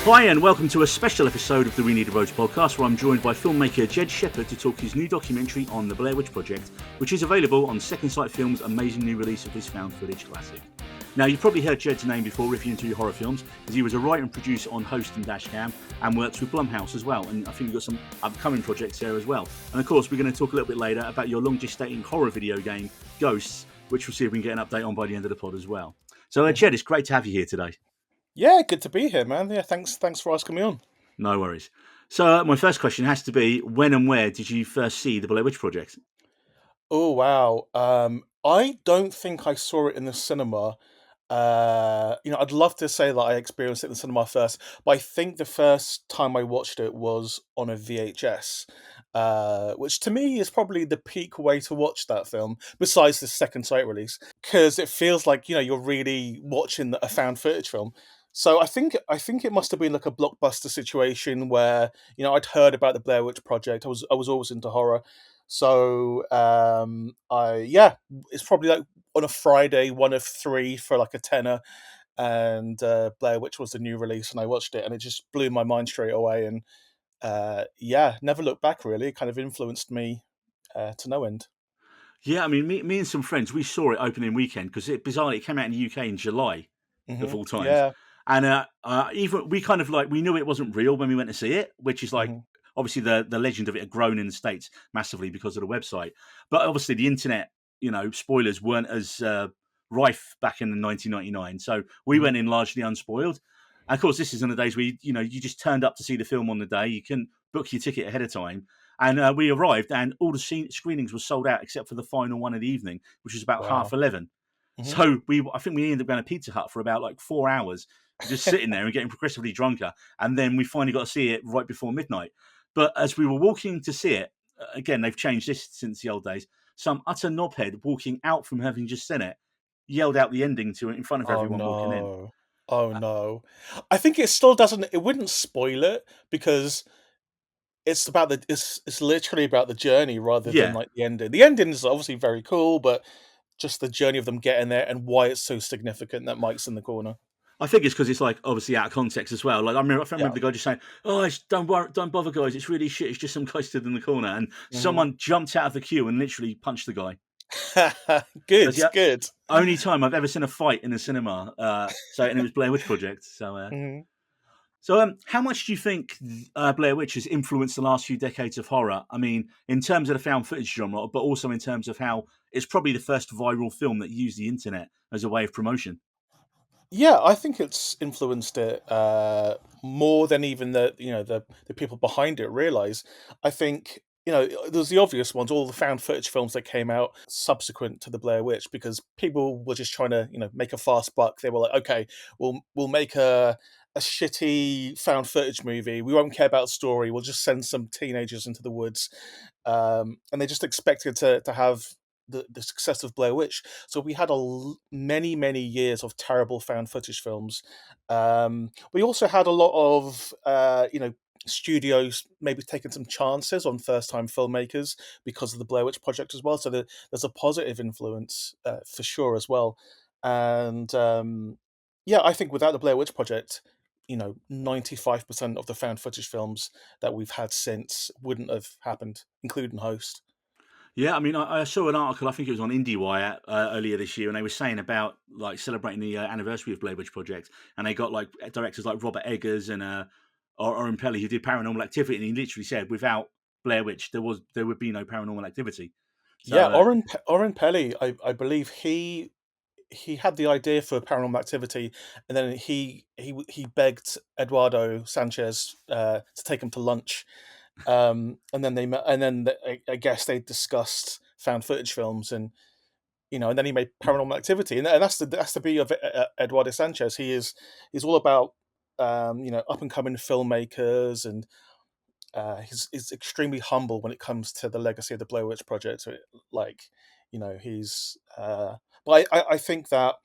Hi and welcome to a special episode of the We Need a Roads podcast where I'm joined by filmmaker Jed Shepherd to talk his new documentary on the Blair Witch Project, which is available on Second Sight Films' amazing new release of this found footage classic. Now, you've probably heard Jed's name before if you're into horror films, as he was a writer and producer on Host and Dashcam and works with Blumhouse as well, and I think you've got some upcoming projects there as well. And of course, we're going to talk a little bit later about your long-gestating horror video game, Ghosts, which we'll see if we can get an update on by the end of the pod as well. So, Jed, it's great to have you here today. Yeah, good to be here, man. Yeah, thanks for asking me on. No worries. So my first question has to be, when and where did you first see the Blair Witch Project? Oh, wow. I don't think I saw it in the cinema. I'd love to say that I experienced it in the cinema first, but I think the first time I watched it was on a VHS, which to me is probably the peak way to watch that film, besides the Second Sight release, because it feels like, you're really watching a found footage film. So I think it must have been like a blockbuster situation where I'd heard about the Blair Witch Project. I was always into horror, so it's probably like on a Friday, one of three for like a tenner, and Blair Witch was the new release, and I watched it, and it just blew my mind straight away, and never looked back really. It kind of influenced me to no end. Yeah, I mean, me and some friends, we saw it opening weekend because bizarrely it came out in the UK in July of all times. Yeah. And even we kind of we knew it wasn't real when we went to see it, which is hmm obviously the legend of it had grown in the States massively because of the website. But obviously the internet, spoilers weren't as rife back in 1999. So we hmm went in largely unspoiled. And of course, this is one of the days where you just turned up to see the film on the day. You can book your ticket ahead of time. And we arrived, and all the screenings were sold out except for the final one of the evening, which was about Wow. 11:30. hmm So I think we ended up going to Pizza Hut for about 4 hours, just sitting there and getting progressively drunker. And then we finally got to see it right before midnight. But as we were walking to see it, again, they've changed this since the old days. Some utter knobhead walking out from having just seen it yelled out the ending to it in front of Oh everyone walking in. no. Oh Uh, no. I think it still doesn't. It wouldn't spoil it because it's literally about the journey rather than yeah, like the ending. The ending is obviously very cool, but just the journey of them getting there and why it's so significant that Mike's in the corner. I think it's because it's obviously out of context as well. I Yeah. remember the guy just saying, "Oh, don't worry, don't bother, guys. It's really shit. It's just some guy stood in the corner," and hmm someone jumped out of the queue and literally punched the guy. Good, That's the good. only time I've ever seen a fight in a cinema. And it was Blair Witch Project. hmm How much do you think Blair Witch has influenced the last few decades of horror? I mean, in terms of the found footage genre, but also in terms of how it's probably the first viral film that used the internet as a way of promotion. Yeah, I think it's influenced it more than even the people behind it realize. I think there's the obvious ones, all the found footage films that came out subsequent to the Blair Witch, because people were just trying to make a fast buck. They were like, okay, we'll make a shitty found footage movie. We won't care about story. We'll just send some teenagers into the woods, and they just expected to have the success of Blair Witch. So we had many years of terrible found footage films. We also had a lot of studios maybe taking some chances on first time filmmakers because of the Blair Witch Project as well. So there's a positive influence for sure as well. And I think without the Blair Witch Project, 95% of the found footage films that we've had since wouldn't have happened, including Host. Yeah, I mean, I saw an article. I think it was on IndieWire earlier this year, and they were saying about celebrating the anniversary of Blair Witch Project, and they got directors like Robert Eggers and Oren Peli who did Paranormal Activity, and he literally said, without Blair Witch, there would be no Paranormal Activity. Yeah, So Oren Peli, I believe he had the idea for Paranormal Activity, and then he begged Eduardo Sanchez to take him to lunch, and then they met, and then I guess they discussed found footage films, and and then he made Paranormal Activity, and that's the beauty of Eduardo Sanchez. He's all about up and coming filmmakers, and he's extremely humble when it comes to the legacy of the Blair Witch Project. So like, he's. But I think that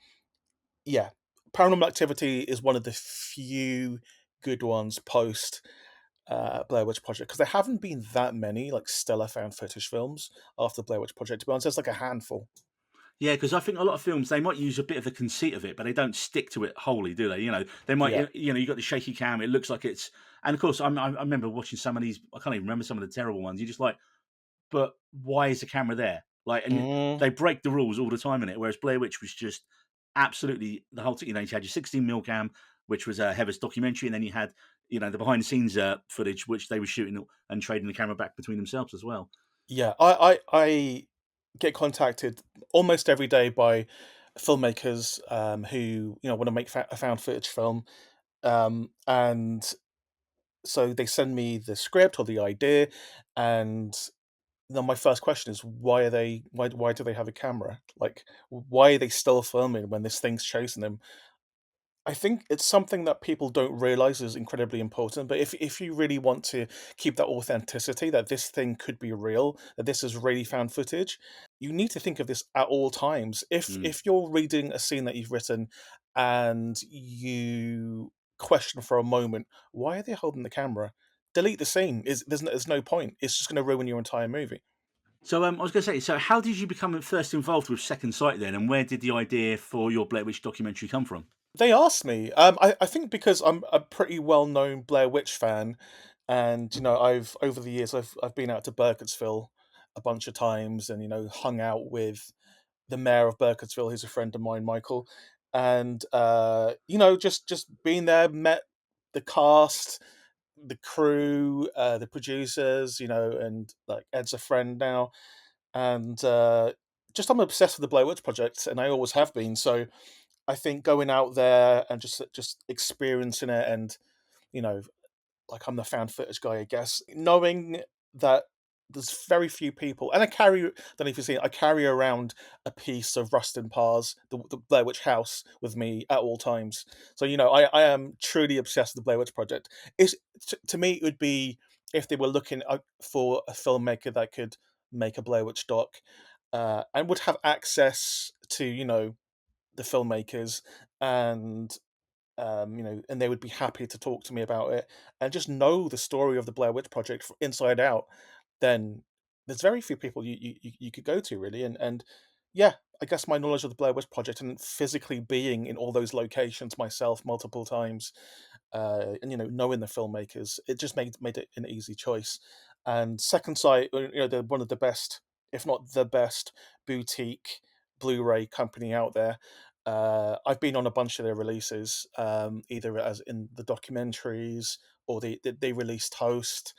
yeah, Paranormal Activity is one of the few good ones post Blair Witch Project, because there haven't been that many like stellar found footage films after Blair Witch Project. To be honest, there's like a handful. Yeah, because I think a lot of films they might use a bit of the conceit of it, but they don't stick to it wholly, do they? They might, Yeah. you got the shaky cam. It looks like it's, and of course, I remember watching some of these. I can't even remember some of the terrible ones. You're just like, but why is the camera there? Like, and Mm, they break the rules all the time in it. Whereas Blair Witch was just absolutely the whole thing. You had your 16 mil cam, which was Heather's documentary, and then you had, the behind the scenes footage, which they were shooting and trading the camera back between themselves as well. yeah, I get contacted almost every day by filmmakers who want to make a found footage film, and so they send me the script or the idea, and then my first question is why do they have a camera? Like, why are they still filming when this thing's chasing them? I think it's something that people don't realize is incredibly important. But if you really want to keep that authenticity, that this thing could be real, that this is really found footage, you need to think of this at all times. Mm. If you're reading a scene that you've written and you question for a moment, why are they holding the camera? Delete the scene. There's no point. It's just going to ruin your entire movie. So I was going to say, so how did you become first involved with Second Sight then, and where did the idea for your Blair Witch documentary come from? They asked me. I think because I'm a pretty well-known Blair Witch fan, and I've over the years I've been out to Burkittsville a bunch of times, and hung out with the mayor of Burkittsville, who's a friend of mine, Michael, and just being there, met the cast, the crew, the producers, and like Ed's a friend now, and just I'm obsessed with the Blair Witch Project, and I always have been. So I think going out there and just experiencing it, and you know, like I'm the found footage guy, I guess, knowing that there's very few people, and don't know if you've seen it, I carry around a piece of Rustin Parr's the Blair Witch House with me at all times. So I am truly obsessed with the Blair Witch Project. To me, it would be if they were looking for a filmmaker that could make a Blair Witch doc, and would have access to the filmmakers, and and they would be happy to talk to me about it and just know the story of the Blair Witch Project inside out, then there's very few people you could go to really, and yeah, I guess my knowledge of the Blair Witch Project and physically being in all those locations myself multiple times, and knowing the filmmakers, it just made it an easy choice. And Second Sight, they're one of the best, if not the best, boutique Blu-ray company out there. I've been on a bunch of their releases, either as in the documentaries or they released Host.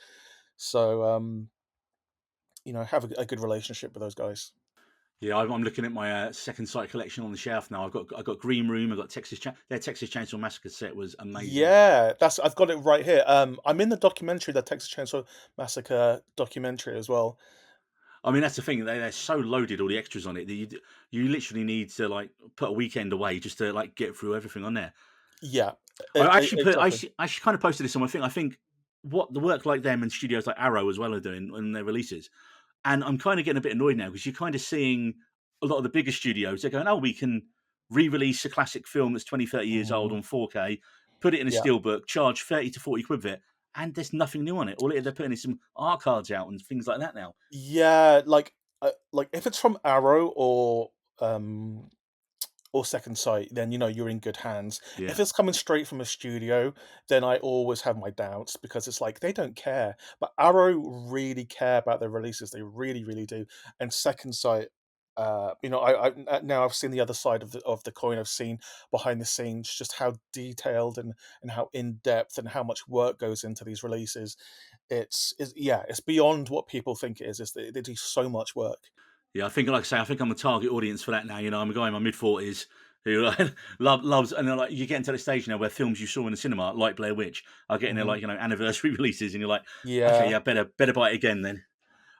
So have a good relationship with those guys. Yeah, I'm looking at my Second Sight collection on the shelf now. I've got Green Room. I've got their Texas Chainsaw Massacre set was amazing. Yeah, I've got it right here. I'm in the documentary, the Texas Chainsaw Massacre documentary as well. I mean, that's the thing. They're so loaded, all the extras on it, that you literally need to like put a weekend away just to like get through everything on there. Yeah, I exactly. actually kind of posted this on my thing. I think what the work like them and studios like Arrow as well are doing on their releases, and I'm kind of getting a bit annoyed now because you're kind of seeing a lot of the bigger studios. They're going, oh, we can re-release a classic film that's 20, 30 years old Mhm. on 4K, put it in a Yeah. steelbook, charge 30 to 40 quid for it, and there's nothing new on it. They're putting some art cards out and things like that now. Yeah, like if it's from Arrow um or Second Sight, then you're in good hands. If Yeah. it's coming straight from a studio, then I always have my doubts because it's like they don't care. But Arrow really care about their releases. They really, really do. And Second Sight, now I've seen the other side of the coin. I've seen behind the scenes just how detailed and how in depth and how much work goes into these releases. It's beyond what people think it is. They do so much work. Yeah, I think, like I say, I think I'm a target audience for that now. I'm a guy in my mid 40s who loves, and like you get into the stage now where films you saw in the cinema, like Blair Witch, are getting their Hmm. like anniversary releases, and you're like, okay, Yeah, yeah, better buy it again then.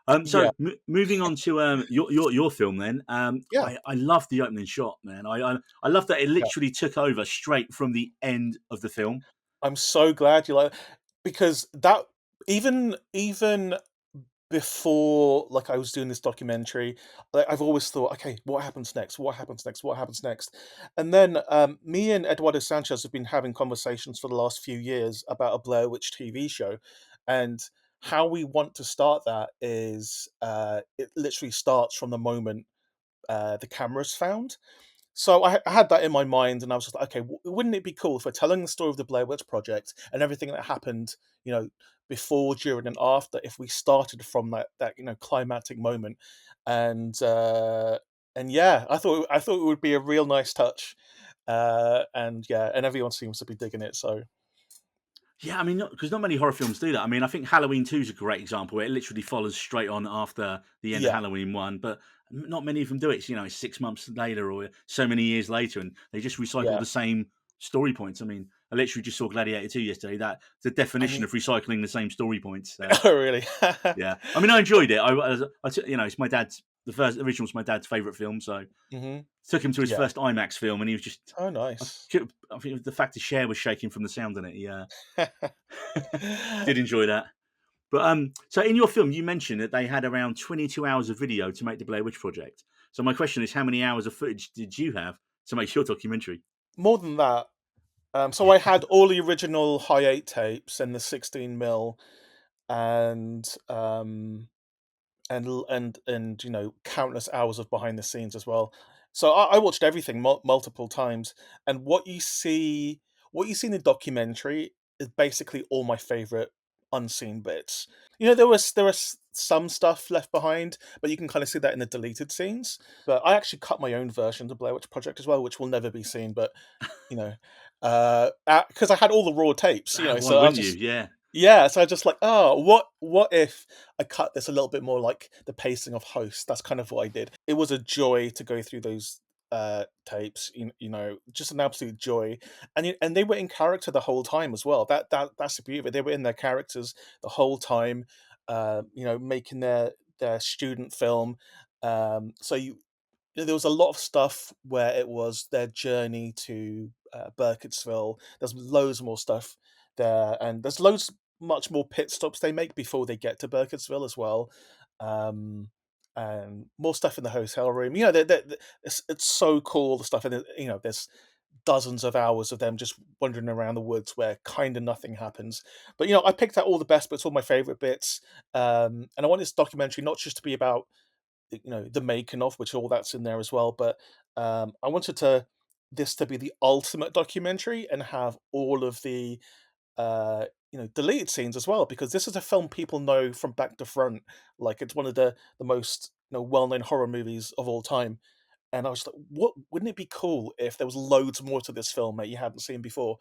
yeah, Moving on to your film then. yeah, I love the opening shot, man. I love that it yeah. literally took over straight from the end of the film. I'm so glad you like, because that even before, like, I was doing this documentary, like, I've always thought, okay, what happens next? What happens next? What happens next? And then me and Eduardo Sanchez have been having conversations for the last few years about a Blair Witch TV show, and how we want to start that is it literally starts from the moment the cameras found. So I had that in my mind, and I was just like, okay, wouldn't it be cool if we're telling the story of the Blair Witch Project and everything that happened, you know, before, during, and after, if we started from that climactic moment, and yeah, I thought it would be a real nice touch, and yeah, and everyone seems to be digging it. So Yeah, I mean, because not many horror films do that. I mean, I think Halloween 2 is a great example where it literally follows straight on after the end of yeah, Halloween 1, but not many of them do it. It's 6 months later or so many years later, and they just recycle yeah. the same story points. I mean, I literally just saw Gladiator 2 yesterday. That's the I definition mean, of recycling the same story points. So, oh really? yeah. I mean, I enjoyed it. It's my dad's, the original was my dad's favourite film, so hmm took him to his Yeah. first IMAX film, and he was just, Oh, I nice. I think the fact his chair was shaking from the sound in it. Yeah. Did enjoy that. But so in your film, you mentioned that they had around 22 hours of video to make the Blair Witch Project. So my question is, how many hours of footage did you have to make your documentary? More than that. So I had all the original high 8 tapes and the 16 mil, and countless hours of behind the scenes as well. So I watched everything multiple times, and what you see in the documentary is basically all my favorite unseen bits. There was some stuff left behind, but you can kind of see that in the deleted scenes. But I actually cut my own version of the Blair Witch Project as well, which will never be seen. But you know, because I had all the raw tapes, Why so I was wouldn't you? just Yeah. yeah, so I just like, oh, what if I cut this a little bit more like the pacing of Host? That's kind of what I did. It was a joy to go through those tapes, just an absolute joy, and they were in character the whole time as well. That's the beauty of it. They were in their characters the whole time, making their student film. So there was a lot of stuff where it was their journey to Burkittsville. There's loads more stuff there, and there's loads much more pit stops they make before they get to Burkittsville as well. Um, and more stuff in the hotel room. It's so cool, the stuff in it. There's dozens of hours of them just wandering around the woods where kind of nothing happens. But I picked out all the best bits, all my favorite bits, and I want this documentary not just to be about the making of, which all that's in there as well. But I wanted this to be the ultimate documentary and have all of the deleted scenes as well, because this is a film people know from back to front. Like, it's one of the most well-known horror movies of all time. And I was like, what wouldn't it be cool if there was loads more to this film that you hadn't seen before?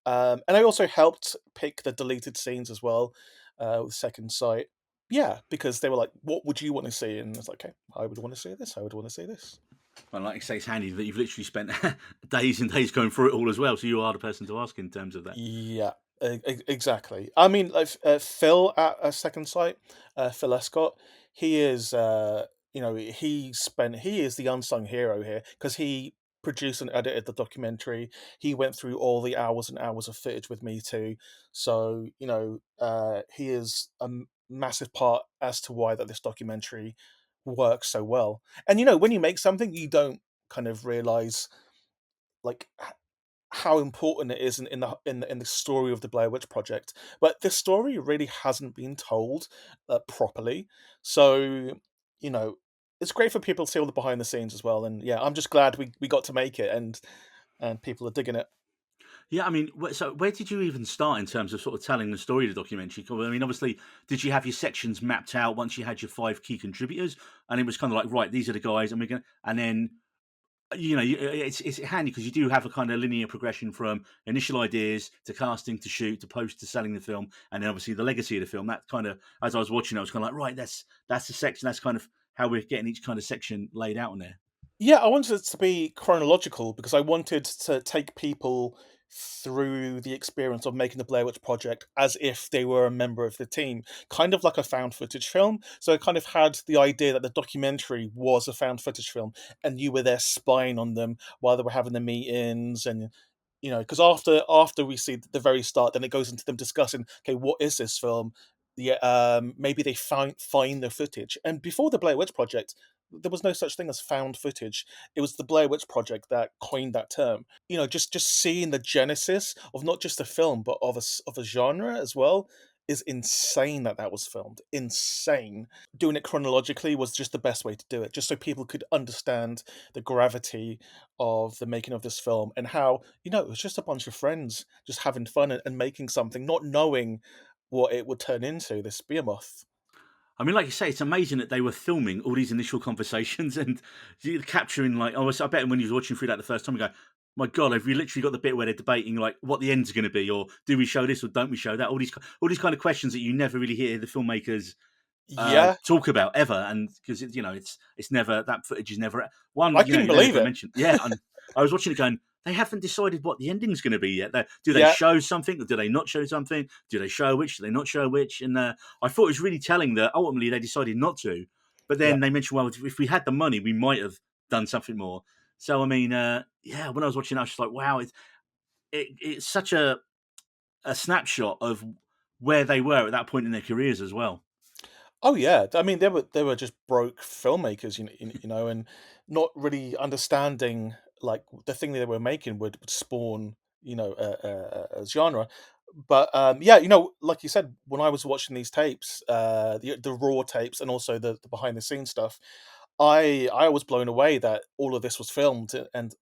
And I also helped pick the deleted scenes as well, with Second Sight. Yeah, because they were like, "What would you want to see?" And it's like, "Okay, I would want to see this. I would want to see this." Well, like you say, it's handy that you've literally spent days and days going through it all as well. So you are the person to ask in terms of that. Yeah, exactly. I mean, like Phil at Second Sight, Phil Escott. He is, he is the unsung hero here because he produced and edited the documentary. He went through all the hours and hours of footage with me too. So he is a massive part as to why that this documentary works so well. And when you make something, you don't kind of realize like how important it is in the story of the Blair Witch Project. But this story really hasn't been told properly. So, you know, it's great for people to see all the behind the scenes as well. And yeah, I'm just glad we got to make it, and people are digging it. Yeah, I mean, so where did you even start in terms of sort of telling the story of the documentary? 'Cause, I mean, obviously, did you have your sections mapped out once you had your five key contributors, and it was kind of like, right, these are the guys, and we're going, and then it's handy because you do have a kind of linear progression from initial ideas to casting to shoot to post to selling the film, and then obviously the legacy of the film. That kind of, as I was watching, I was kind of like, right, that's the section. That's kind of how we're getting each kind of section laid out in there. Yeah, I wanted it to be chronological because I wanted to take people through the experience of making the Blair Witch Project as if they were a member of the team, kind of like a found footage film. So I kind of had the idea that the documentary was a found footage film, and you were there spying on them while they were having the meetings, and because after we see the very start, then it goes into them discussing, okay, what is this film? Yeah, maybe they find the footage. And before the Blair Witch Project, there was no such thing as found footage. It was the Blair Witch Project that coined that term. Just seeing the genesis of not just a film but of a genre as well is insane that was filmed. Insane. Doing it chronologically was just the best way to do it, just so people could understand the gravity of the making of this film and how, it was just a bunch of friends just having fun and making something, not knowing what it would turn into, this behemoth. I mean, like you say, it's amazing that they were filming all these initial conversations and capturing, like, I bet when you was watching through that the first time, you go, my God, have we literally got the bit where they're debating, like, what the end's going to be, or do we show this or don't we show that? All these kind of questions that you never really hear the filmmakers Yeah, talk about ever, and because it's never, that footage is never I one. couldn't They believe never it. mentioned. Yeah, and I was watching it going, they haven't decided what the ending's going to be yet. Do they Yeah, show something or do they not show something? Do they show which? Do they not show which? And I thought it was really telling that ultimately they decided not to. But yeah. then they mentioned, well, if we had the money, we might have done something more. So I mean, yeah, when I was watching, I was just like, wow, it's such a snapshot of where they were at that point in their careers as well. Oh yeah, I mean they were just broke filmmakers, and not really understanding like the thing that they were making would spawn, a genre. But yeah, like you said, when I was watching these tapes, the raw tapes and also the behind the scenes stuff, I was blown away that all of this was filmed, and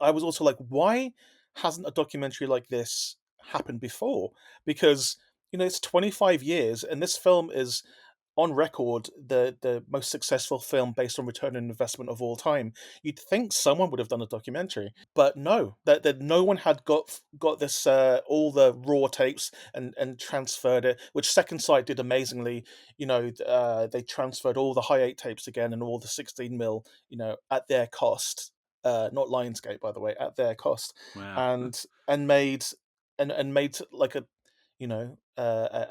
I was also like, why hasn't a documentary like this happened before? Because it's 25 years, and this film is on record the most successful film based on return on investment of all time. You'd think someone would have done a documentary, but no, that no one had got this all the raw tapes and transferred it, which Second Sight did amazingly. They transferred all the high 8 tapes again and all the 16 mil, at their cost. Not Lionsgate, by the way, at their cost, Wow. and made and made like a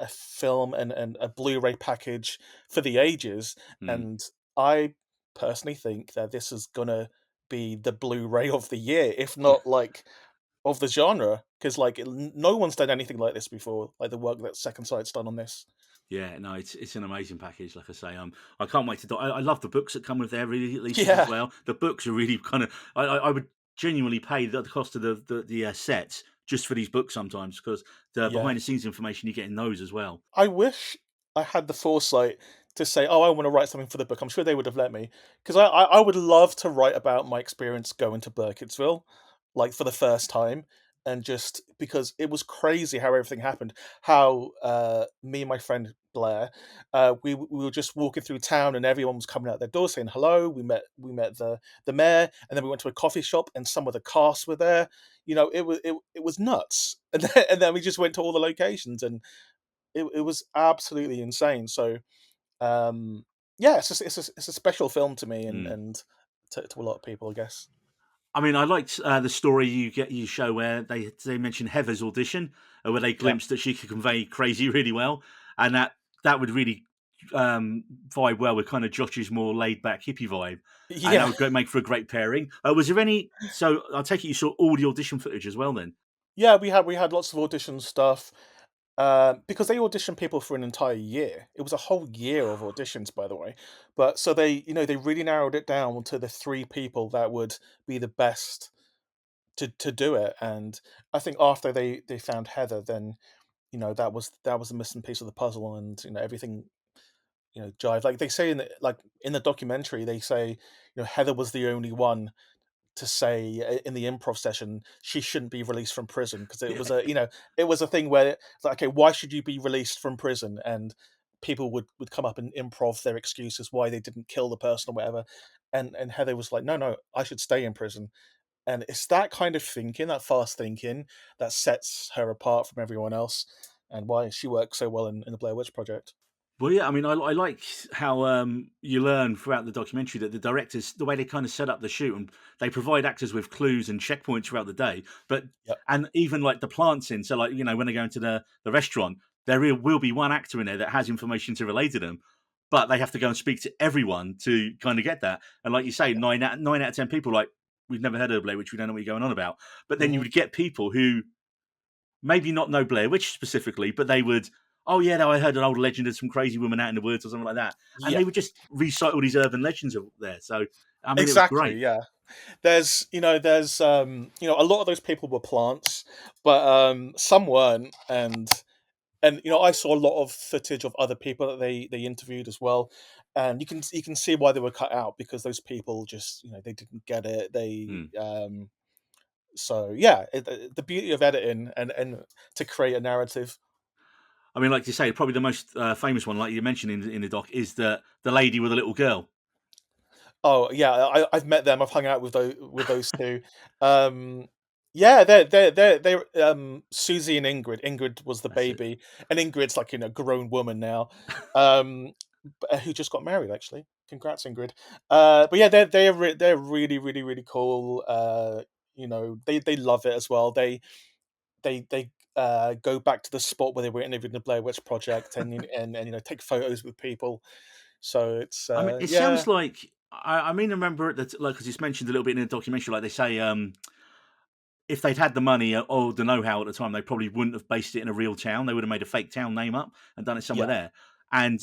film and a Blu-ray package for the ages. Mm. And I personally think that this is gonna be the Blu-ray of the year, if not like of the genre, because like no one's done anything like this before, like the work that Second Sight's done on this. Yeah, no, it's an amazing package. Like I say, I can't wait to. I love the books that come with their releases as Yeah, well. The books are really kind of. I would genuinely pay the cost of the sets just for these books sometimes, because the yeah. behind the scenes information you get in those as well. I wish I had the foresight to say, "Oh, I want to write something for the book." I'm sure they would have let me, because I would love to write about my experience going to Burkittsville, like for the first time, and just because it was crazy how everything happened. How me and my friend Blair, we were just walking through town, and everyone was coming out their door saying hello. We met the mayor, and then we went to a coffee shop, and some of the casts were there. It was nuts, and then we just went to all the locations, and it was absolutely insane. So, um, yeah, it's a special film to me and Mm. to a lot of people, I guess. I mean, I liked the story you show where they mention Heather's audition, where they Yeah. glimpsed that she could convey crazy really well, and that would really vibe well with kind of Josh's more laid back hippie vibe, and that Yeah. would make for a great pairing. Was there any? So I take it you saw all the audition footage as well, then. Yeah, we had lots of audition stuff, because they auditioned people for an entire year. It was a whole year of auditions, by the way. But so they really narrowed it down to the 3 people that would be the best to do it, and I think after they found Heather, then, that was the missing piece of the puzzle, and, everything, jive. Like they say in the documentary, they say, Heather was the only one to say in the improv session she shouldn't be released from prison, because it Yeah, was a thing where it's like, okay, why should you be released from prison? And people would come up and improv their excuses why they didn't kill the person or whatever, and Heather was like, no, no, I should stay in prison. And it's that kind of thinking, that fast thinking, that sets her apart from everyone else, and why she works so well in the Blair Witch Project. well, yeah, I mean, I like how you learn throughout the documentary that the directors, the way they kind of set up the shoot, and they provide actors with clues and checkpoints throughout the day. But Yep. and even like the plants in, so like when they go into the restaurant, will be one actor in there that has information to relate to them, but they have to go and speak to everyone to kind of get that. And like you say, nine out of 10 people like we've never heard of Blair Witch, we don't know what you're going on about. But then you Mhm. would get people who maybe not know Blair Witch specifically, but they would, oh yeah, no, I heard an old legend of some crazy woman out in the woods or something like that, and Yeah, they would just recite all these urban legends of there. So I mean, it was exactly. great. Yeah, there's a lot of those people were plants, but some weren't, and and I saw a lot of footage of other people that they interviewed as well, and you can see why they were cut out, because those people just they didn't get it. Hmm. So yeah, the beauty of editing and to create a narrative. I mean, like you say, probably the most famous one, like you mentioned in the doc, is the lady with the little girl. Oh yeah, I've met them. I've hung out with those two. Um, yeah, they're Susie and Ingrid. Ingrid was the That's it. baby, and Ingrid's like grown woman now, um, who just got married actually. Congrats, Ingrid. But yeah, they're really really really cool. They love it as well. They go back to the spot where they were interviewing the Blair Witch Project, and take photos with people. So it's I mean, it yeah. sounds like I mean, I remember that, like, because it's mentioned a little bit in the documentary, like they say, if they'd had the money or the know-how at the time, they probably wouldn't have based it in a real town. They would have made a fake town name up and done it somewhere Yeah. there. And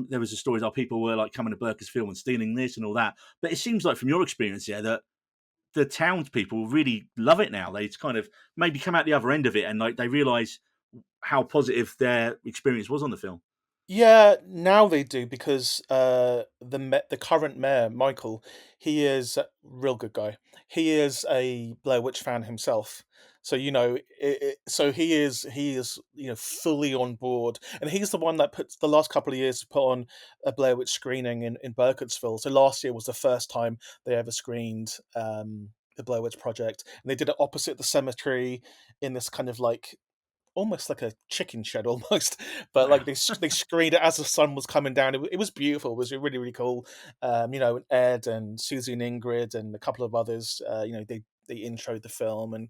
there was a story that people were like coming to Burkittsville and stealing this and all that. But it seems like from your experience, yeah, that the townspeople really love it now. They kind of maybe come out the other end of it and like they realise how positive their experience was on the film. Yeah, now they do, because the current mayor, Michael, he is a real good guy. He is a Blair Witch fan himself, so so he is fully on board, and he's the one that puts the last couple of years to put on a Blair Witch screening in Burkittsville. So last year was the first time they ever screened the Blair Witch Project, and they did it opposite the cemetery in this kind of like almost like a chicken shed almost, but like Wow. they screened it as the sun was coming down. It was beautiful. It was really really cool. Ed and Susie and Ingrid and a couple of others. They introed the film, and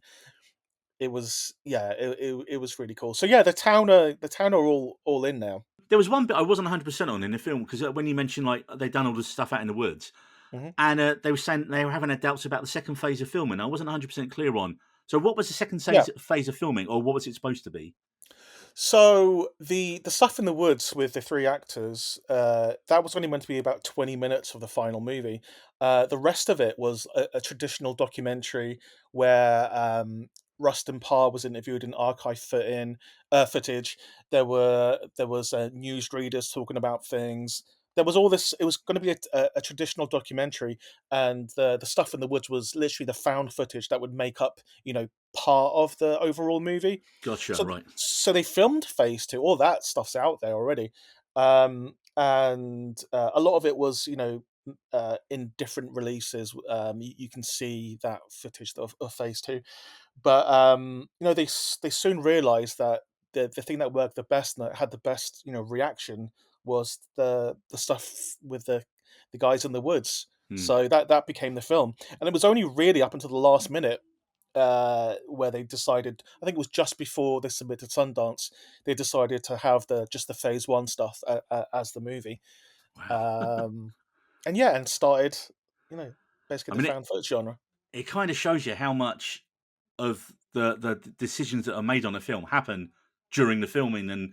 it was yeah, it was really cool. So yeah, the town are all in now. There was one bit I wasn't 100% on in the film because when you mentioned like they'd done all this stuff out in the woods, Mhm. and they were saying they were having their doubts about the second phase of filming. I wasn't 100% clear on. So, what was the second Yeah. phase of filming, or what was it supposed to be? So the stuff in the woods with the three actors, that was only meant to be about 20 minutes of the final movie. The rest of it was a traditional documentary where Rustin Parr was interviewed in archive footage. There was news readers talking about things. There was all this. It was going to be a traditional documentary, and the stuff in the woods was literally the found footage that would make up part of the overall movie. Gotcha. So Right. so they filmed Phase 2, all that stuff's out there already, and a lot of it was, in different releases. You can see that footage of Phase 2, but they soon realised that the thing that worked the best and that had the best reaction was the stuff with the guys in the woods. Hmm. So that became the film, and it was only really up until the last minute where they decided. I think it was just before they submitted Sundance. They decided to have just the Phase 1 stuff as the movie, Wow. um, and yeah, and started you know I basically the mean, found footage genre. it kind of shows you how much of the decisions that are made on a film happen during the filming and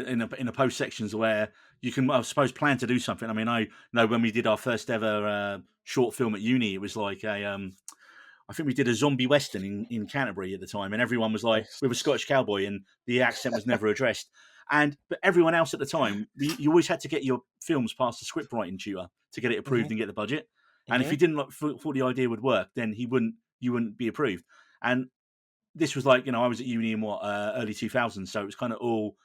in the post sections where you can, I suppose, plan to do something. I mean, I know when we did our first ever short film at uni, it was like I think we did a zombie western in Canterbury at the time, and everyone was like, Nice. with a Scottish cowboy, and the accent was never addressed. And but everyone else at the time, you always had to get your films past the script writing tutor to get it approved Hmm. and get the budget. And if Hmm. you didn't like, thought the idea would work, then you wouldn't be approved. And this was like, I was at uni in early 2000s, so it was kind of all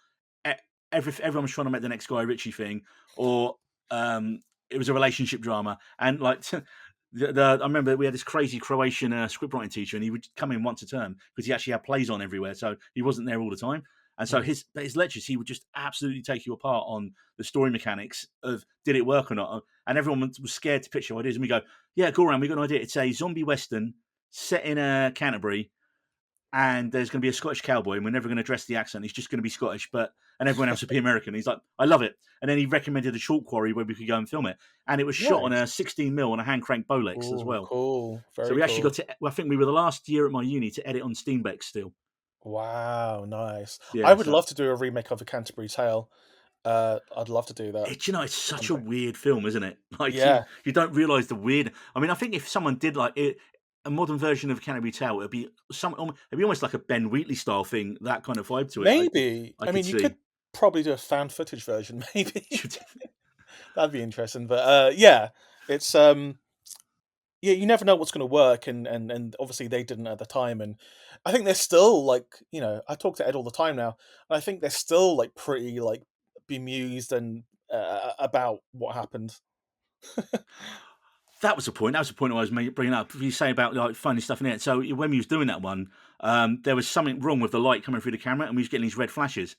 e- everyone was trying to make the next Guy Ritchie thing, or it was a relationship drama. And like, I remember we had this crazy Croatian scriptwriting teacher, and he would come in once a term because he actually had plays on everywhere, so he wasn't there all the time. And so Hmm. his lectures, he would just absolutely take you apart on the story mechanics of did it work or not. And everyone was scared to pitch their ideas. And we go, yeah, go around. We got an idea. It's a zombie western set in Canterbury, and there's going to be a Scottish cowboy, and we're never going to address the accent. He's just going to be Scottish, and everyone else will be American. He's like, I love it. And then he recommended a short quarry where we could go and film it, and it was shot on Nice. a 16 mil on a hand crank Bolex as Oh, well. cool. So Very we actually got cool. to. Well, I think we were the last year at my uni to edit on Steambeck still. Wow, nice. I Yeah, would so love to do a remake of A Canterbury Tale. I'd love to do that it's such a someday. weird film, isn't it? Like Yeah. you don't realize the weird. I mean, I think if someone did like it. a modern version of Canterbury Tale. It'd be almost like a Ben Wheatley style thing. That kind of vibe to it. Maybe. I I could mean, you could see. probably do a found footage version, maybe. That'd be interesting. But yeah, it's yeah, you never know what's going to work, and obviously they didn't at the time, and I think they're still like, I talk to Ed all the time now, and I think they're still like pretty like bemused and about what happened. That was the point. That was the point I was bringing up. You say about like finding stuff in it. So when we was doing that one, there was something wrong with the light coming through the camera, and we was getting these red flashes.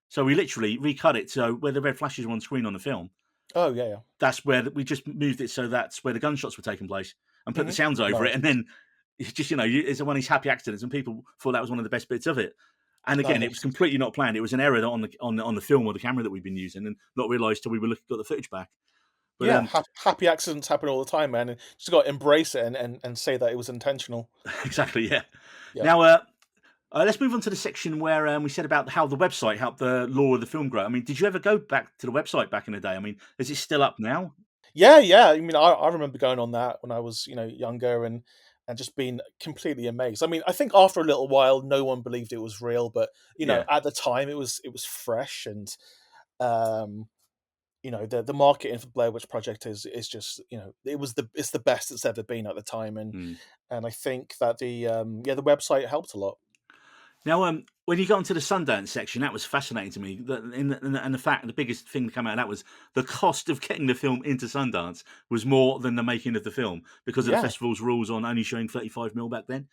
So we literally recut it so where the red flashes were on screen on the film, Oh yeah, yeah. that's where we just moved it so that's where the gunshots were taking place, and put the sounds over it, Nice, and then it's just it's one of these happy accidents, and people thought that was one of the best bits of it. And again, it was nice. completely not planned. It was an error on the film or the camera that we've been using, and not realised till we got the footage back. But Yeah, happy accidents happen all the time, man. And just got to embrace it and say that it was intentional. exactly, yeah. Yeah. Now, let's move on to the section where we said about how the website helped the lore of the film grow. I mean, did you ever go back to the website back in the day? I mean, is it still up now? Yeah, yeah. I mean, I remember going on that when I was, younger and just being completely amazed. I mean, I think after a little while, no one believed it was real, but Yeah. at the time, it was fresh, and um, the marketing for Blair Witch Project is just, it's the best it's ever been at the time, Hmm. and I think that the website helped a lot. Now, when you got into the Sundance section, that was fascinating to me. And the fact, the biggest thing to come out of that was the cost of getting the film into Sundance was more than the making of the film because of the Yeah, festival's rules on only showing 35mm back then.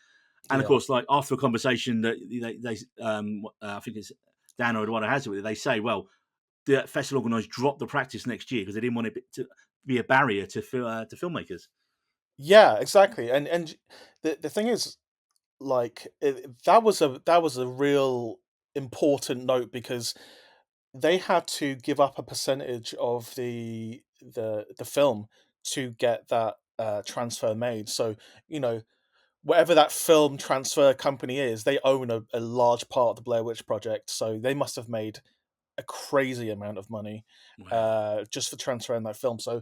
And of yeah. course, like after a conversation that I think it's Dan or Eduardo has it with it, they say, well, the festival organisers dropped the practice next year because they didn't want it to be a barrier to filmmakers. Yeah, exactly. And the thing is, like, that was a real important note because they had to give up a percentage of the film to get that transfer made. So, you know, whatever that film transfer company is, they own a large part of the Blair Witch Project. So they must have made a crazy amount of money Wow. just for transferring that film. So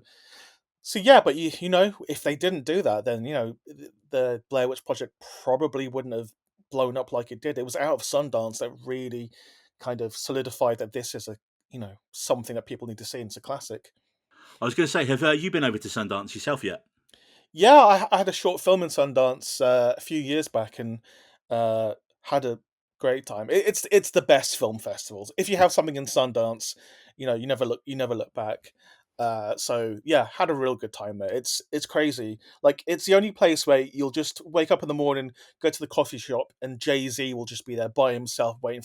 yeah, but if they didn't do that, then the Blair Witch Project probably wouldn't have blown up like it did. It was out of Sundance that really kind of solidified that this is something that people need to see, and it's a classic. I was going to say, have you been over to Sundance yourself yet? Yeah, I had a short film in Sundance a few years back, and had a great time. It's the best film festivals. If you have something in Sundance, you never look back. So yeah, had a real good time there. It's crazy. Like, it's the only place where you'll just wake up in the morning, go to the coffee shop, and Jay-Z will just be there by himself, waiting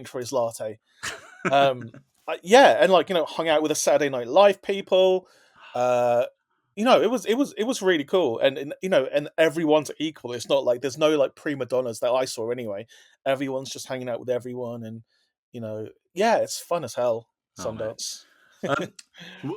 for his latte. Um, yeah, and like, hung out with the Saturday Night Live people. Uh, it was really cool, and everyone's equal. It's not like there's no like prima donnas that I saw anyway. Everyone's just hanging out with everyone, and yeah, it's fun as hell. Oh man. Sundance. Um,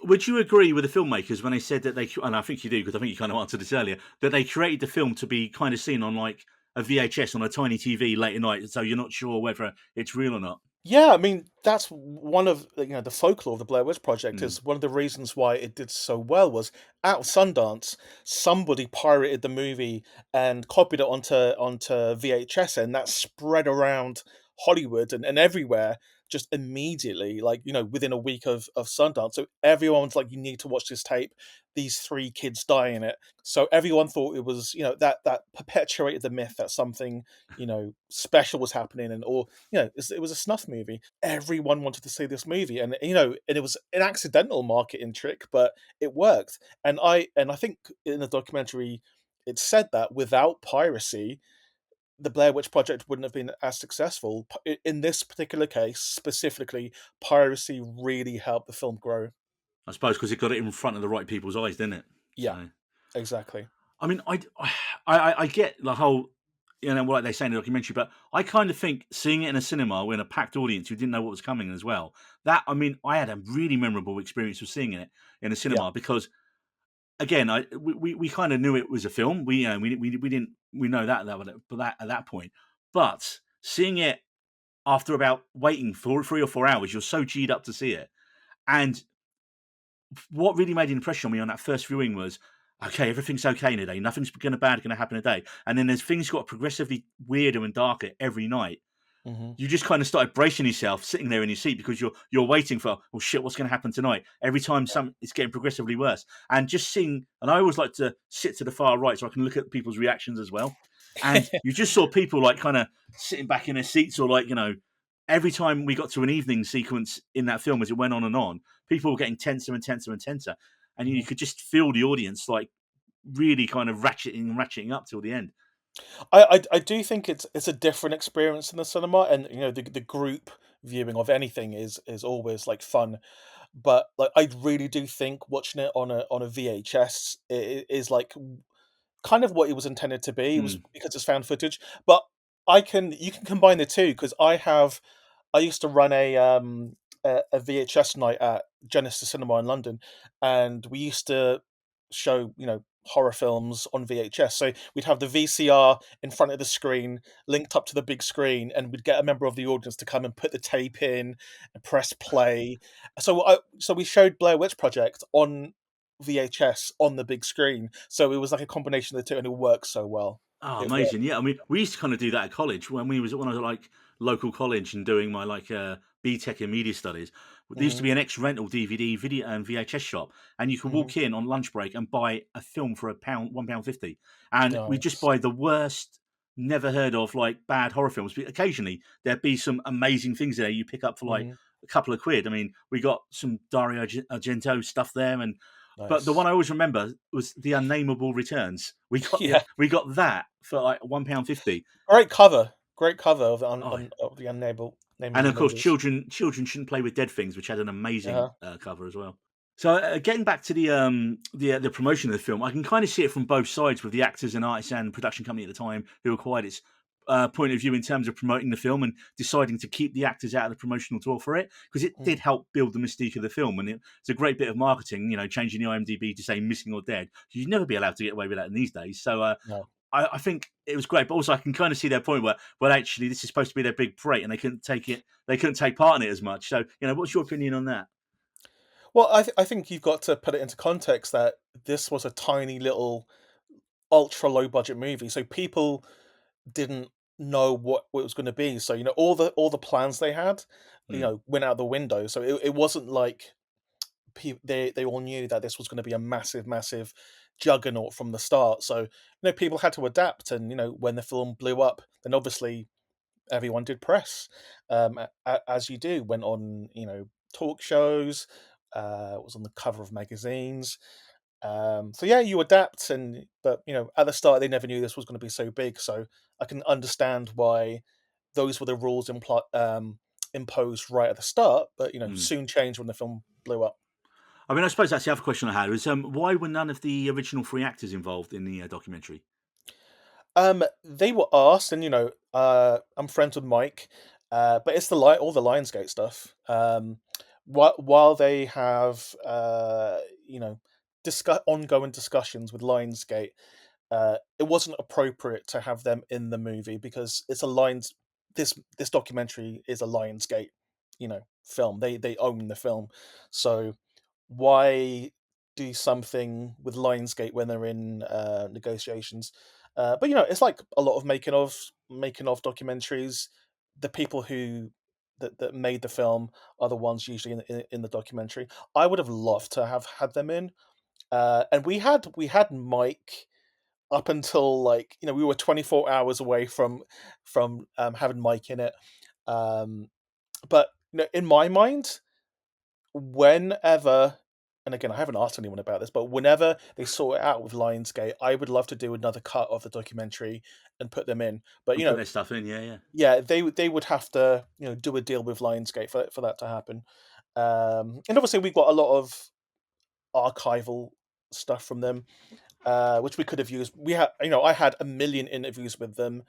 would you agree with the filmmakers when they said that and I think you do because I think you kind of answered this earlier, that they created the film to be kind of seen on like a VHS on a tiny TV late at night, so you're not sure whether it's real or not? Yeah, I mean, that's one of the folklore of the Blair Witch Project. Mm. Is one of the reasons why it did so well was out of Sundance, somebody pirated the movie and copied it onto VHS, and that spread around Hollywood and everywhere just immediately, like, within a week of Sundance. So everyone's like, you need to watch this tape. These three kids die in it. So everyone thought it was, that perpetuated the myth that something, special was happening, and or it was a snuff movie. Everyone wanted to see this movie, and it was an accidental marketing trick, but it worked. And I think in the documentary, it said that without piracy, the Blair Witch Project wouldn't have been as successful. In this particular case, specifically, piracy really helped the film grow. I suppose because it got it in front of the right people's eyes, didn't it? Yeah, So. exactly. I mean, I get the whole, what they say in the documentary, but I kind of think seeing it in a cinema with a packed audience who didn't know what was coming as well. That I mean, I had a really memorable experience of seeing it in a Yeah, cinema because, again, we kind of knew it was a film. We know that at that point, but seeing it after about waiting for 3 or 4 hours, you're so G'd up to see it, and what really made an impression on me on that first viewing was okay, everything's okay in a day, nothing's gonna bad gonna happen today, and then as things got progressively weirder and darker every night, Hmm. you just kind of started bracing yourself, sitting there in your seat because you're waiting for, oh shit, what's going to happen tonight? Every time some it's getting progressively worse, and just seeing. And I always like to sit to the far right so I can look at people's reactions as well. And you just saw people like kind of sitting back in their seats, or like every time we got to an evening sequence in that film, as it went on, people were getting tenser and tenser and tenser, and you Hmm. could just feel the audience like really kind of ratcheting up till the end. I do think it's a different experience in the cinema, and the group viewing of anything is always like fun. But like I really do think watching it on a VHS is like kind of what it was intended to be. It was Mm, because it's found footage, but you can combine the two because I used to run a VHS night at Genesis Cinema in London, and we used to show horror films on VHS. So we'd have the VCR in front of the screen, linked up to the big screen, and we'd get a member of the audience to come and put the tape in and press play. So we showed Blair Witch Project on VHS on the big screen. So it was like a combination of the two, and it worked so well. Oh, It worked. amazing! Yeah, I mean, we used to kind of do that at college when I was at like local college and doing my like BTEC in media studies. There used to Hmm. be an ex rental DVD video and VHS shop, and you could Hmm. walk in on lunch break and buy a film for £1.50, and we just Nice. buy the worst, never heard of like bad horror films. But occasionally there'd be some amazing things there you pick up for like Hmm. a couple of quid. I mean, we got some Dario Argento stuff there, and but the one Nice. I always remember was the Unnameable Returns. Yeah. We got that for like £1.50. Great cover. Great cover of Oh, of the Unnameable and Nameable of course, Movies. children shouldn't play with dead things, which had an amazing Uh-huh. cover as well. So, getting back to the promotion of the film, I can kind of see it from both sides with the actors and artists and production company at the time who acquired its point of view in terms of promoting the film and deciding to keep the actors out of the promotional tour for it, because it did Mm, help build the mystique of the film, and it's a great bit of marketing. Changing the IMDb to say missing or dead. You'd never be allowed to get away with that in these days. So, no. I think it was great, but also I can kind of see their point where, well, actually, this is supposed to be their big break, and they couldn't take it. They couldn't take part in it as much. So, what's your opinion on that? Well, I think you've got to put it into context that this was a tiny little ultra low budget movie, so people didn't know what it was gonna be. So, all the plans they had, Mm, went out the window. So it wasn't like they all knew that this was gonna be a massive, massive juggernaut from the start. So, people had to adapt, and, when the film blew up, then obviously everyone did press, as you do. Went on, talk shows, was on the cover of magazines. So yeah, you adapt, but at the start they never knew this was going to be so big. So I can understand why those were the rules imposed right at the start, but mm. soon changed when the film blew up. I mean, I suppose that's the other question I had was, why were none of the original three actors involved in the documentary? They were asked, and I'm friends with Mike, but it's all the Lionsgate stuff. While they have discuss ongoing discussions with Lionsgate, it wasn't appropriate to have them in the movie because it's a Lions. This documentary is a Lionsgate, film. They own the film, so why do something with Lionsgate when they're in negotiations? But it's like a lot of making of documentaries. The people that made the film are the ones usually in the documentary. I would have loved to have had them in, and we had Mike up until, like, we were 24 hours away from having Mike in it. Um, but in my mind, whenever, and again, I haven't asked anyone about this, but whenever they sort it out with Lionsgate, I would love to do another cut of the documentary and put them in. But And put their stuff in, yeah, yeah. yeah, they would have to do a deal with Lionsgate for that to happen. And obviously, we've got a lot of archival stuff from them, which we could have used. I had a million interviews with them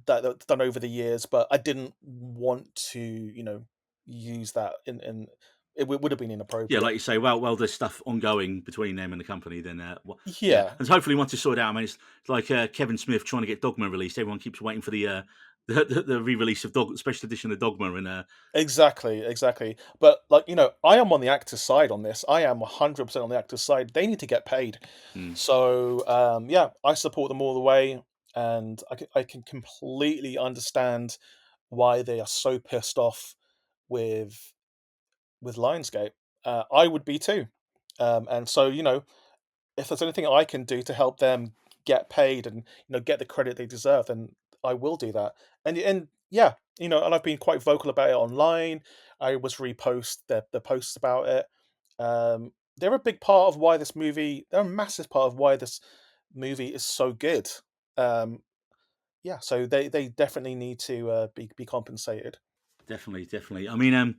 that done over the years, but I didn't want to, use that in it would have been Yeah, inappropriate. like you say, well, there's stuff ongoing between them and the company. Then, yeah, Yeah. and hopefully once it's sorted out, I mean, it's like Kevin Smith trying to get Dogma released. Everyone keeps waiting for the the re-release of Special Edition of Dogma and Exactly, exactly. But like, I am on the actor's side on this. I am 100% on the actor's side. They need to get paid. mm, So yeah, I support them all the way, and I can completely understand why they are so pissed off with Lionsgate. I would be too. And so, if there's anything I can do to help them get paid and get the credit they deserve, then I will do that. And yeah, and I've been quite vocal about it online. I was repost the posts about it. They're a big part of why this movie. They're a massive part of why this movie is so good. Um, yeah, so they definitely need to be compensated. definitely, definitely. I mean,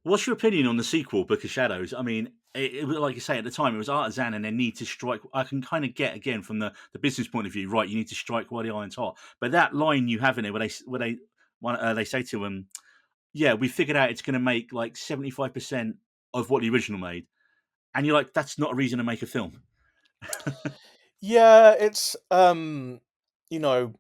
what's your opinion on the sequel, Book of Shadows? I mean, it was like you say at the time, it was artisan, and they need to strike. I can kind of get again from the business point of view, right? You need to strike while the iron's hot. But that line you have in it, they say to him, "Yeah, we figured out it's going to make like 75% of what the original made," and you're like, "That's not a reason to make a film." Yeah, it's you know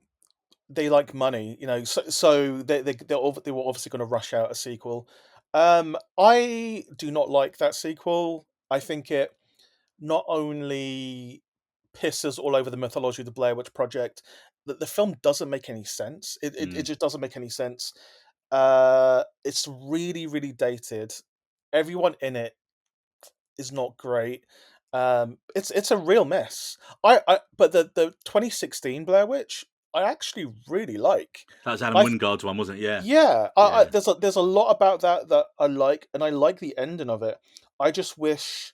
they like money, so they were obviously going to rush out a sequel. I do not like that sequel. I think it not only pisses all over the mythology of the Blair Witch Project, that the film doesn't make any sense. It Mm, just doesn't make any sense. It's really, really dated. Everyone in it is not great. It's a real mess. But the 2016 Blair Witch, I actually really like. that was Adam I Wingard's one, wasn't it? Yeah, Yeah, yeah, there's a lot about that I like, and I like the ending of it. I just wish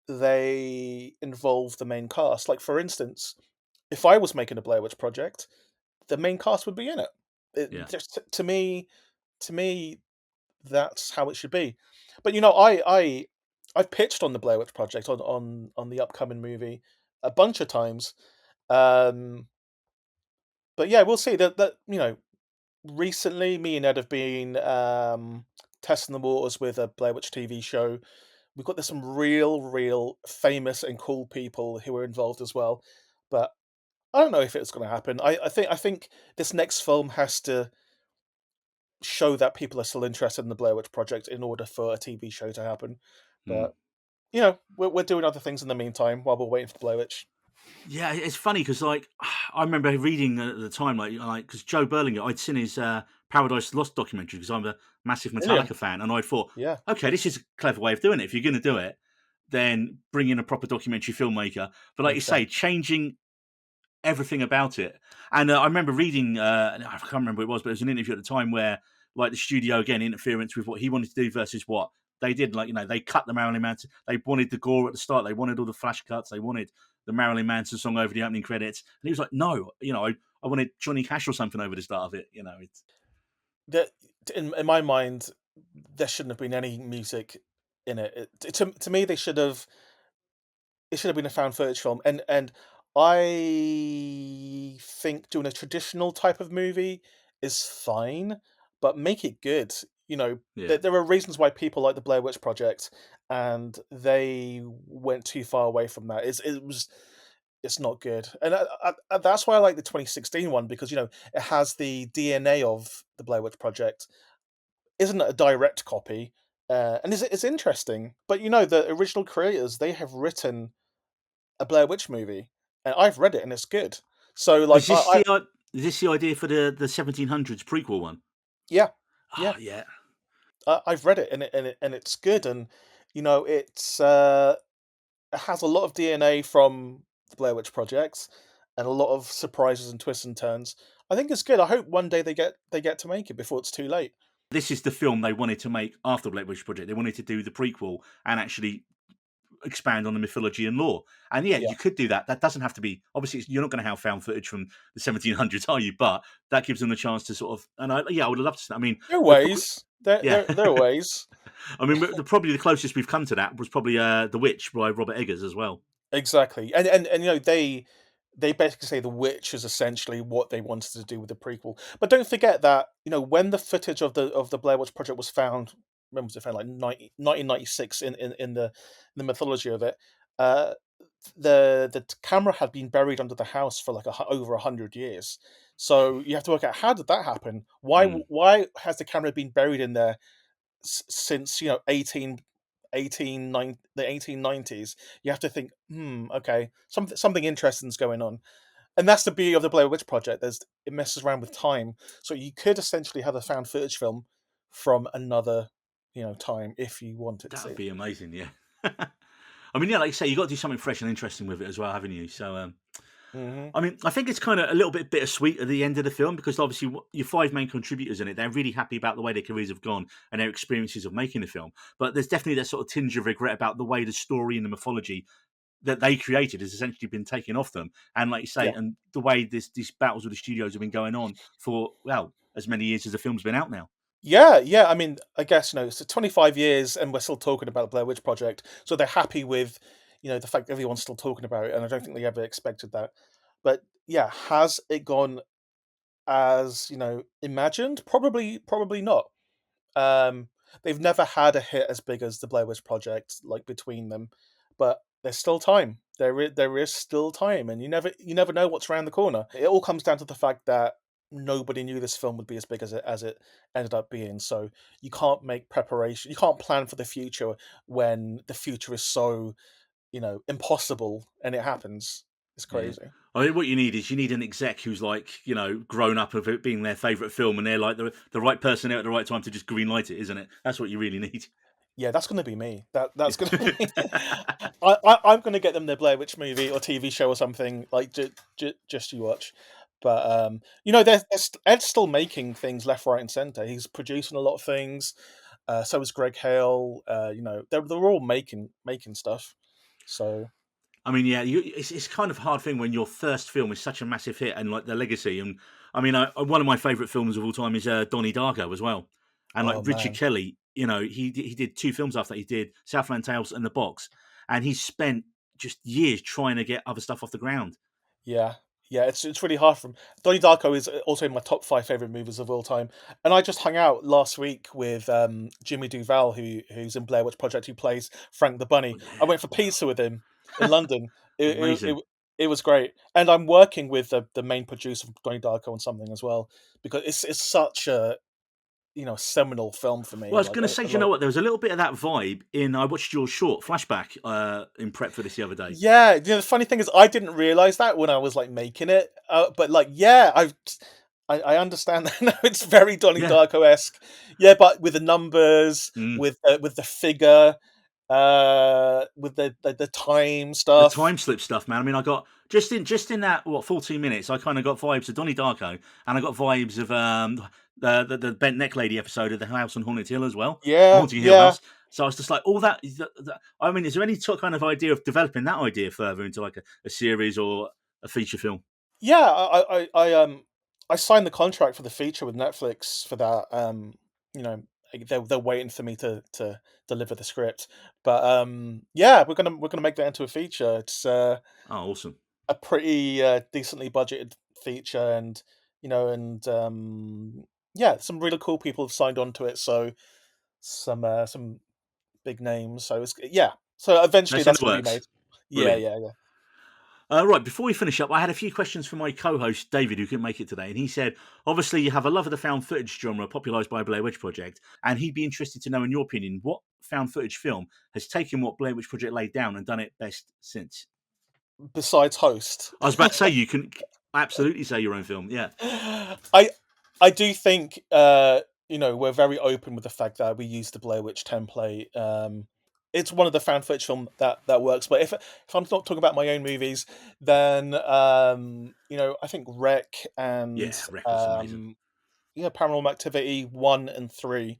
they involved the main cast. Like, for instance, if I was making a Blair Witch Project, the main cast would be in it. yeah. Just to me, that's how it should be. But I've pitched on the Blair Witch Project on the upcoming movie a bunch of times. Um, but yeah, we'll see. That recently, me and Ed have been testing the waters with a Blair Witch TV show. We've got there's some real famous and cool people who are involved as well. But I don't know if it's going to happen. I think this next film has to show that people are still interested in the Blair Witch Project in order for a TV show to happen. Mm. But we're doing other things in the meantime while we're waiting for the Blair Witch. Yeah, it's funny because like I remember reading at the time, like because Joe Berlinger, I'd seen his Paradise Lost documentary because I'm a massive Brilliant. Metallica fan, and I thought, Yeah, okay, this is a clever way of doing it. If you're going to do it, then bring in a proper documentary filmmaker. But like you say, 100%. changing everything about it. And I remember reading, I can't remember what it was, but it was an interview at the time where, like, the studio again interference with what he wanted to do versus what they did. Like, they cut the Marilyn Manson. They wanted the gore at the start. They wanted all the flash cuts. They wanted the Marilyn Manson song over the opening credits. And he was like, no, I wanted Johnny Cash or something over the start of it. It's That in my mind, there shouldn't have been any music in it. To me, it should have been a found footage film, and I think doing a traditional type of movie is fine, but make it good. yeah. There are reasons why people like the Blair Witch Project, and they went too far away from that. It's not good, and that's why I like the 2016 one because it has the DNA of the Blair Witch Project. Isn't a direct copy, and it's interesting. But the original creators, they have written a Blair Witch movie, and I've read it and it's good. So like Is this is this the idea for the 1700s prequel one? yeah, yeah, Oh, yeah. I've read it and it's good, and it has a lot of DNA from the Blair Witch Project and a lot of surprises and twists and turns. I think it's good. I hope one day they get to make it before it's too late. This is the film they wanted to make after Black Witch Project. They wanted to do the prequel and actually expand on the mythology and lore. And yeah, Yeah, you could do that. That doesn't have to be obviously. You're not going to have found footage from the 1700s, are you? But that gives them the chance to sort of. And I would love to. I mean, there are we're probably ways. There yeah. there there are ways. I mean, probably the closest we've come to that was probably The Witch by Robert Eggers as well. Exactly, and they basically say the witch is essentially what they wanted to do with the prequel. But don't forget that when the footage of the Blair Witch Project was found, when was it found? Like 1996 in the mythology of it. Uh, the camera had been buried under the house for like over 100 years. So you have to work out, how did that happen? Mm. Why has the camera been buried in there since, the 1890s? You have to think, okay, something interesting's going on. And that's the beauty of the Blair Witch Project. It messes around with time, so you could essentially have a found footage film from another, time, if you wanted That would to. be amazing, yeah. I mean, yeah, like you say, you got to do something fresh and interesting with it as well, haven't you? So, Hmm. I mean, I think it's kind of a little bit bittersweet at the end of the film because obviously your five main contributors in it, they're really happy about the way their careers have gone and their experiences of making the film. But there's definitely that sort of tinge of regret about the way the story and the mythology that they created has essentially been taken off them. And like you say, Yeah, and the way these battles with the studios have been going on for, well, as many years as the film's been out now. yeah, yeah. I mean, I guess, it's 25 years, and we're still talking about the Blair Witch Project, so they're happy with, the fact that everyone's still talking about it, and I don't think they ever expected that. But yeah, has it gone as imagined? Probably not. Um, they've never had a hit as big as the Blair Witch Project, like, between them, but there's still time. There is still time, and you never know what's around the corner. It all comes down to the fact that nobody knew this film would be as big as it ended up being. So you can't make preparation. You can't plan for the future when the future is so impossible, and it happens. It's Yeah. crazy. I mean, what you need is you need an exec who's like, grown up of it being their favourite film and they're like the right person there at the right time to just greenlight it, isn't it? That's what you really need. Yeah, that's gonna be me. That's gonna Yeah. be. I'm gonna get them the Blair Witch movie or TV show or something, like, just you watch. But Ed's still making things left, right, and center. He's producing a lot of things. So is Greg Hale. They're all making stuff. So I mean, yeah, it's kind of a hard thing when your first film is such a massive hit and like the legacy. And I mean, one of my favourite films of all time is Donnie Darko as well. And like oh Richard man, Kelly, he did two films after that. He did Southland Tales and The Box, and he spent just years trying to get other stuff off the ground. yeah. Yeah, it's really hard from Donnie Darko is also in my top five favorite movies of all time, and I just hung out last week with Jimmy Duval, who's in Blair Witch Project, who plays Frank the Oh Bunny. I went for yeah, pizza with him in London. It it, amazing. it, it was great, and I'm working with the main producer of Donnie Darko on something as well, because it's such a seminal film for Well, I me. was Like, going to say, do you know what? There was a little bit of that vibe in. I watched your short flashback in prep for this the other day. yeah, the funny thing is, I didn't realize that when I was, like, making it. But, like, yeah, I understand that now. It's very Donnie Yeah, Darko esque. Yeah, but with the numbers, mm. with the figure, with the time The stuff. time slip stuff, man. I mean, I got just in that 14 minutes, I kind of got vibes of Donnie Darko, and I got vibes of the bent neck lady episode of the House on Haunted Hill as well, Yeah, Haunting Hill yeah, House. So I was just like, all that. I mean, is there any kind of idea of developing that idea further into like a series or a feature film? yeah. I signed the contract for the feature with Netflix for that. You know, they're waiting for me to deliver the script. But yeah, we're gonna make that into a feature. It's Oh, awesome! a pretty decently budgeted feature, and yeah, some really cool people have signed on to it. So some big names. So yeah. So eventually That's in that's the going to be made. works. Yeah, Brilliant. yeah, yeah. Right, before we finish up, I had a few questions from my co-host David, who couldn't make it today, and he said, obviously, you have a love of the found footage genre, popularised by Blair Witch Project, and he'd be interested to know, in your opinion, what found footage film has taken what Blair Witch Project laid down and done it best since. Besides Host. I was about to say you can absolutely say your own film, yeah. I I do think we're very open with the fact that we use the Blair Witch template. It's one of the fan footage film that works. But if I'm not talking about my own movies, then I think Wreck and Yeah, Wreck was amazing. Paranormal Activity 1 and 3,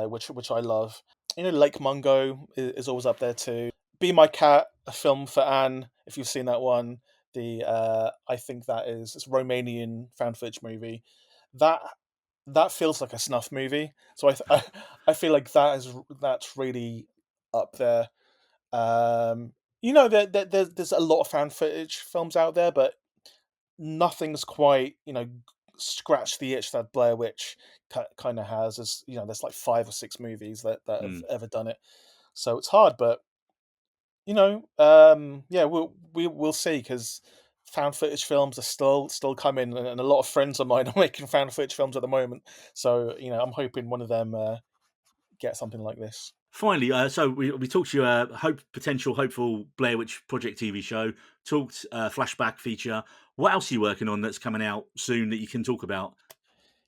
which I love. Lake Mungo is always up there too. Be My Cat, a film for Anne, if you've seen that one. I think it's a Romanian found footage movie. That that feels like a snuff movie. So I feel like that's really up there. There's a lot of fan footage films out there, but nothing's quite scratch the itch that Blair Witch kind of has. There's like 5 or 6 movies that have Mm. ever done it, so it's hard. But yeah, we'll see, because found footage films are still coming, and a lot of friends of mine are making found footage films at the moment. So I'm hoping one of them get something like this. Finally, so we talked to you, potential hopeful Blair Witch Project TV show, talked flashback feature. What else are you working on that's coming out soon that you can talk about?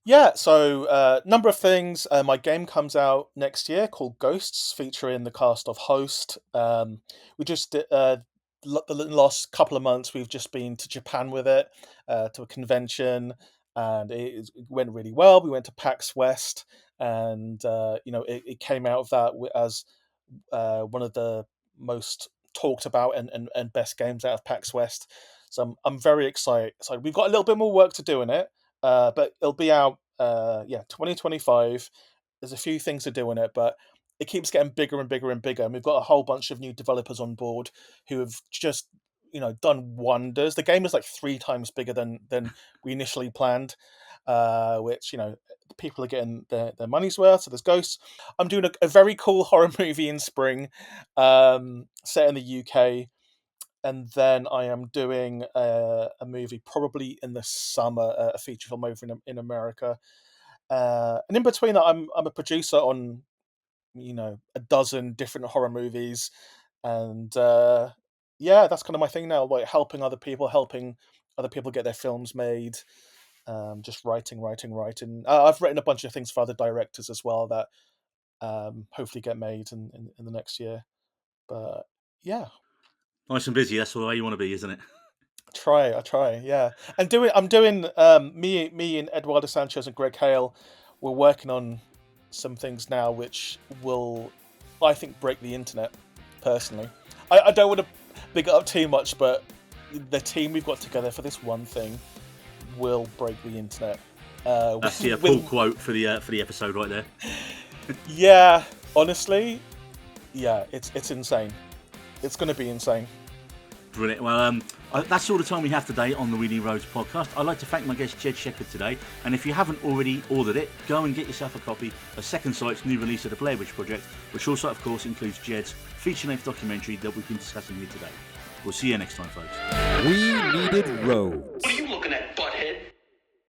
Yeah, so number of things. My game comes out next year called Ghosts, featuring the cast of Host. We just the last couple of months we've just been to Japan with it, to a convention, and it went really well. We went to PAX West, and it came out of that as one of the most talked about and best games out of PAX West. So I'm very excited. So we've got a little bit more work to do in it, but it'll be out 2025. There's a few things to do in it, but it keeps getting bigger and bigger and bigger. And we've got a whole bunch of new developers on board who have just done wonders. The game is like 3 times bigger than we initially planned, which people are getting their money's worth. So there's Ghosts. I'm doing a very cool horror movie in spring, set in the UK, and then I am doing a movie probably in the summer, a feature film over in America. And in between that, I'm a producer on a dozen different horror movies, and that's kind of my thing now, like helping other people get their films made. Just writing. I've written a bunch of things for other directors as well that hopefully get made in the next year. But yeah, Nice and busy. That's the way you want to be, isn't it? I try, yeah. I'm doing me and Eduardo Sanchez and Greg Hale. We're working on some things now which will, I think, break the internet. Personally, I don't want to big it up too much, but the team we've got together for this one thing will break the internet. That's the pull quote for the episode right there. Yeah, honestly, yeah, it's insane. It's going to be insane. Brilliant. Well, that's all the time we have today on the Wheelie Roads podcast. I'd like to thank my guest Jed Shepherd today, and if you haven't already ordered it, go and get yourself a copy of Second Sight's new release of the Blair Witch Project, which also, of course, includes Jed's feature-length documentary that we've been discussing here today. We'll see you next time, folks. We Needed Roads.